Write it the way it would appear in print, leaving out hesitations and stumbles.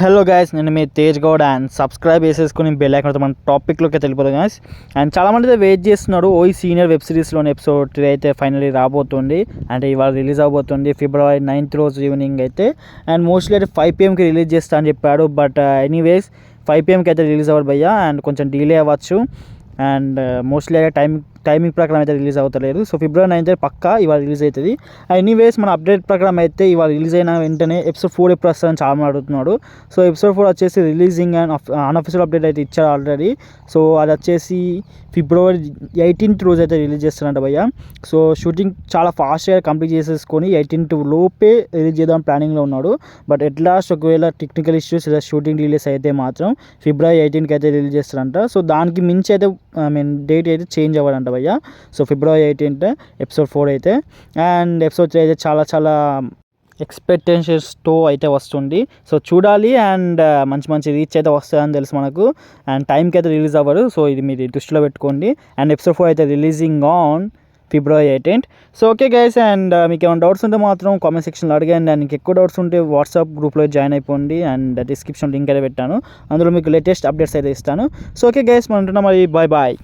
Hello guys, నేను మీ Tej Goud and subscribe చేసేసుకుని bell icon మన టాపిక్లోకి వెళ్ళిపోతాం గైస్. అండ్ చాలామంది అయితే వెయిట్ చేస్తున్నారు. ఓయి సీనియర్ వెబ్ సిరీస్లోని ఎపిసోడ్ 3 అయితే ఫైనలీ రాబోతుంది. అంటే ఇవాళ రిలీజ్ అవబోతుంది February 9th రోజు ఈవినింగ్ అయితే. అండ్ మోస్ట్లీ అయితే 5 PM రిలీజ్ చేస్తా అని చెప్పాడు. బట్ ఎనీవేస్ 5 PM అయితే రిలీజ్ అవ్వదు భయ్యా. అండ్ కొంచెం డిలే అవ్వచ్చు. అండ్ మోస్ట్లీ అయితే టైమింగ్ ప్రకారం అయితే రిలీజ్ అవుతలేదు. సో February 9th పక్కా ఇవాళ రిలీజ్ అవుతుంది. ఎనీవేస్ మన అప్డేట్ ప్రకారం అయితే ఇవాళ రిలీజ్ అయిన వెంటనే ఎపిసోడ్ 4 ఎప్పుడు వస్తుందని చాలా మంది అడుగుతున్నాడు. సో ఎపిసోడ్ 4 వచ్చేసి రిలీజింగ్ అండ్ అన్అఫీషియల్ అప్డేట్ అయితే ఇచ్చారు ఆల్రెడీ. సో అది వచ్చేసి February 18th రోజు అయితే రిలీజ్ చేస్తారంట భయ్య. సో షూటింగ్ చాలా ఫాస్ట్గా కంప్లీట్ చేసేసుకొని 18th లోపే రిలీజ్ చేద్దాం ప్లానింగ్లో ఉన్నాడు. బట్ ఎట్ లాస్ట్ ఒకవేళ టెక్నికల్ ఇష్యూస్ లేదా షూటింగ్ రిలీజ్ అయితే మాత్రం February 18th అయితే రిలీజ్ చేస్తారంట. సో దానికి మించి అయితే డేట్ అయితే చేంజ్ అవ్వడంట భయ్య. సో February 18th ఎపిసోడ్ 4 అయితే. అండ్ ఎపిసోడ్ 3 అయితే చాలా ఎక్స్పెక్టేషన్స్తో అయితే వస్తుంది. సో చూడాలి. అండ్ మంచి రీచ్ అయితే వస్తుందని తెలుసు మనకు. అండ్ టైంకి అయితే రిలీజ్ అవ్వరు. సో ఇది మీరు దృష్టిలో పెట్టుకోండి. అండ్ ఎపిసోడ్ 4 అయితే releasing on February 18th. So okay guys, and మీకు ఏమైనా డౌట్స్ ఉంటే మాత్రం కామెంట్ సెక్షన్లో అడగండి. అండ్ మీకు ఎక్కువ డౌట్స్ ఉంటే వాట్సాప్ గ్రూప్లో జాయిన్ అయిపోండి. అండ్ డిస్క్రిప్షన్ లింక్ అయితే పెట్టాను, అందులో మీకు లేటెస్ట్ అప్డేట్స్ అయితే ఇస్తాను. సో ఓకే గైస్, మనం ఉంటున్నాం. మరి బాయ్.